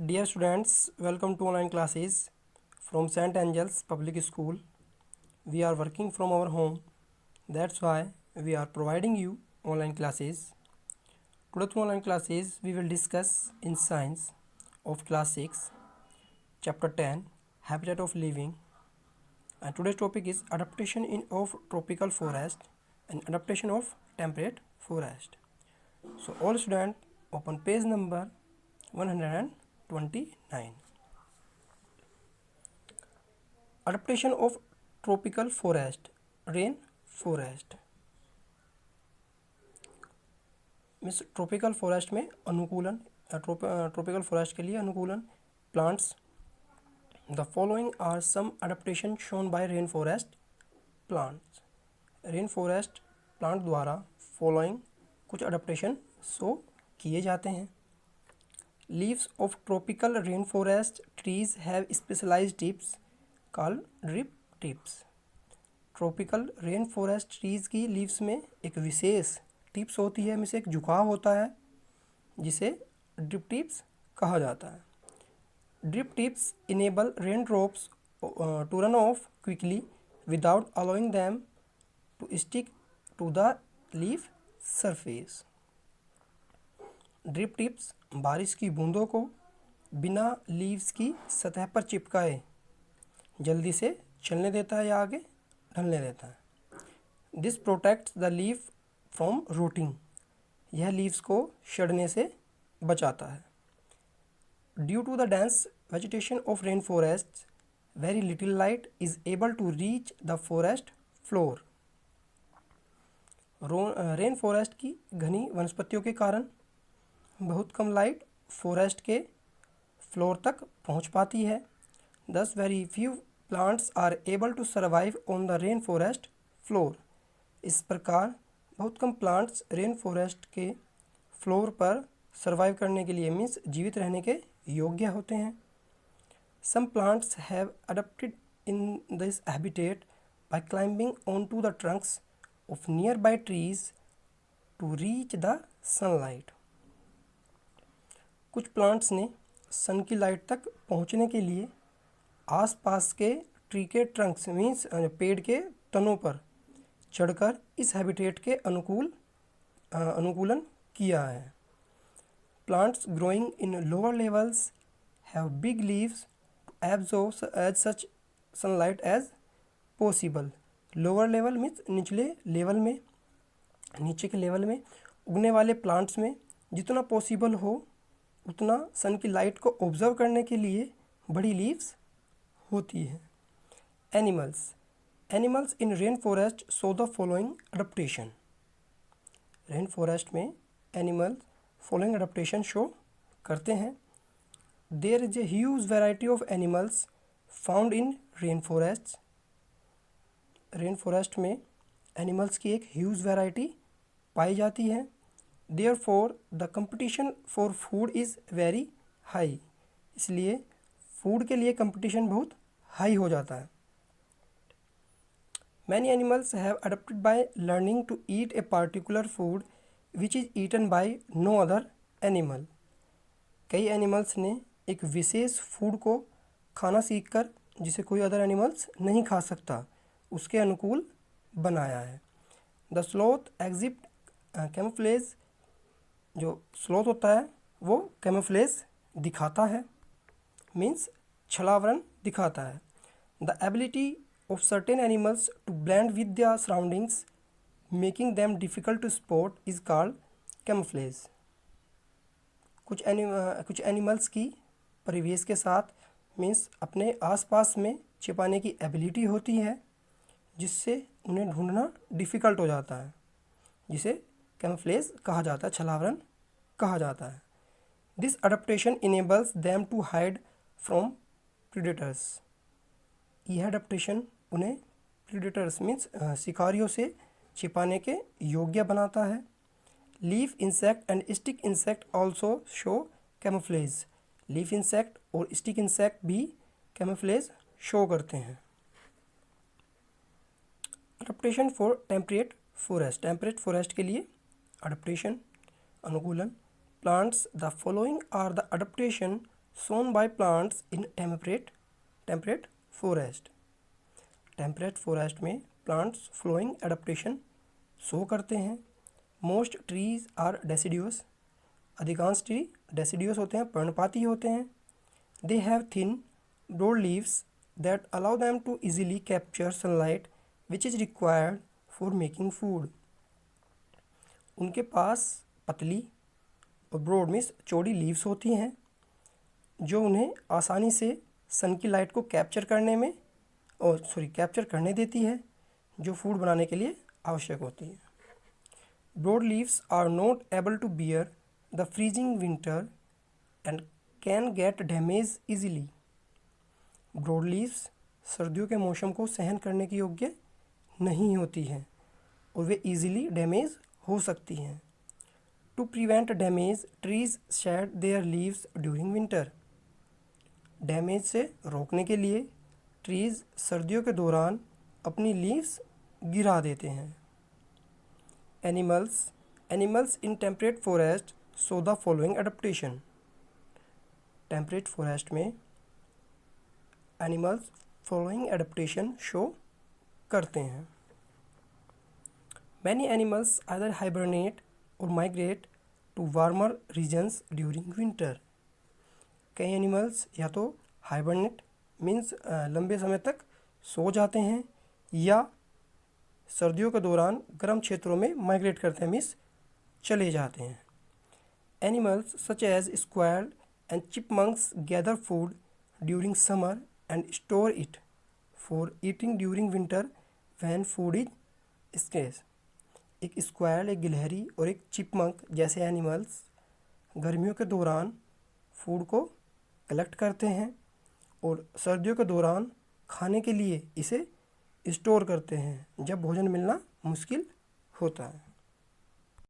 Dear students, welcome to online classes from St. Angels Public School. We are working from our home. That's why we are providing you online classes. Today through online classes, we will discuss in science of class 6, chapter 10, habitat of living. And today's topic is adaptation of tropical forest and adaptation of temperate forest. So all students open page number 129. Adaptation of tropical forest, rain forest means tropical forest में अनुकूलन, tropical forest के लिए अनुकूलन plants. The following are some adaptation shown by rain forest plants. Rain forest plant द्वारा following कुछ adaptation show किए जाते हैं. Leaves of tropical rain forest trees have specialised tips called drip tips. Tropical rain forest trees की leaves में एक विशेष tips होती है, में से एक झुकाव होता है जिसे ड्रिप टिप्स कहा जाता है. Drip tips enable rain drops to run off quickly without allowing them to stick to the leaf surface. Drip tips बारिश की बूंदों को बिना लीव्स की सतह पर चिपकाए जल्दी से चलने देता है या आगे ढलने देता है. This protects the leaf from rotting. यह लीव्स को सड़ने से बचाता है. Due to the dense vegetation of rain forest very little light is able to reach the forest floor. Rain forest की घनी वनस्पतियों के कारण बहुत कम लाइट फॉरेस्ट के फ्लोर तक पहुंच पाती है. Thus very few plants are able to survive on the rain forest floor. इस प्रकार बहुत कम प्लांट्स रेन फॉरेस्ट के फ्लोर पर सर्वाइव करने के लिए मीन्स जीवित रहने के योग्य होते हैं. Some plants have adapted in this habitat by climbing onto the trunks of nearby trees to reach the sunlight. कुछ प्लांट्स ने सन की लाइट तक पहुंचने के लिए आसपास के ट्री के ट्रंक्स मीन्स पेड़ के तनों पर चढ़कर इस हैबिटेट के अनुकूलन किया है. Plants growing in lower levels have big leaves to absorb as such sunlight as possible. Lower level means निचले लेवल में, नीचे के लेवल में उगने वाले प्लांट्स में जितना पॉसिबल हो उतना सन की लाइट को ऑब्जर्व करने के लिए बड़ी लीव्स होती है. Animals in rain forest show the following adaptation. Rain forest में एनिमल फॉलोइंग अडेप्टेशन शो करते हैं. There is a huge variety of animals found in rain forest. Rain forest में एनिमल्स की एक ह्यूज वैरायटी पाई जाती है. Therefore the competition for food is very high. इसलिए फूड के लिए कंपटीशन बहुत हाई हो जाता है. Many animals have adapted by learning to eat a particular food which is eaten by no other animal. कई एनिमल्स ने एक विशेष फूड को खाना सीखकर जिसे कोई अदर एनिमल्स नहीं खा सकता उसके अनुकूल बनाया है. The sloth exhibit camouflage. जो स्लोथ होता है वो कैमोफ्लेज दिखाता है मीन्स छलावरण दिखाता है. The ability of certain animals to blend with the surroundings making them difficult to spot is called camouflage. कुछ एनिमल्स की परिवेश के साथ मीन्स अपने आसपास में छिपाने की एबिलिटी होती है जिससे उन्हें ढूंढना डिफ़िकल्ट हो जाता है, जिसे कैमोफ्लेज कहा जाता है, छलावरण कहा जाता है. This adaptation enables them to hide from predators. यह अडेप्टेशन उन्हें प्रीडेटर्स मीन्स शिकारियों से छिपाने के योग्य बनाता है. Leaf insect and stick insect also show camouflage. Leaf insect और स्टिक इंसेक्ट भी कैमोफ्लेज शो करते हैं. Adaptation for temperate forest. Temperate forest के लिए अडेप्टेशन अनुकूलन. Plants the following are the adaptation shown by plants in temperate forest. Temperate forest में plants following adaptation show करते हैं। Most trees are deciduous. अधिकांश tree deciduous होते हैं, पर्णपाती होते हैं। They have thin broad leaves that allow them to easily capture sunlight which is required for making food. उनके पास पतली और ब्रॉड मीन्स चौड़ी लीव्स होती हैं जो उन्हें आसानी से सन की लाइट को कैप्चर करने देती है, जो फूड बनाने के लिए आवश्यक होती है। Broad leaves are not able to bear the freezing winter and can get damage easily. Broad leaves सर्दियों के मौसम को सहन करने के योग्य नहीं होती हैं और वे इजीली डैमेज हो सकती हैं। To prevent damage trees shed their leaves during winter. Damage से रोकने के लिए ट्रीज सर्दियों के दौरान अपनी लीव्स गिरा देते हैं। Animals in temperate forest show the following adaptation. Temperate forest में एनिमल्स फॉलोइंग एडेप्टेशन शो करते हैं। Many animals either hibernate or migrate to warmer regions during winter. कई एनिमल्स या तो हाइबरनेट मीन्स लंबे समय तक सो जाते हैं या सर्दियों के दौरान गर्म क्षेत्रों में माइग्रेट करते हैं मीन्स चले जाते हैं। Animals such as squirrel and chipmunks gather food during summer and store it for eating during winter when food is scarce. एक स्क्वैरल, एक गिलहरी और एक चिपमंक जैसे एनिमल्स गर्मियों के दौरान फूड को कलेक्ट करते हैं और सर्दियों के दौरान खाने के लिए इसे स्टोर करते हैं जब भोजन मिलना मुश्किल होता है।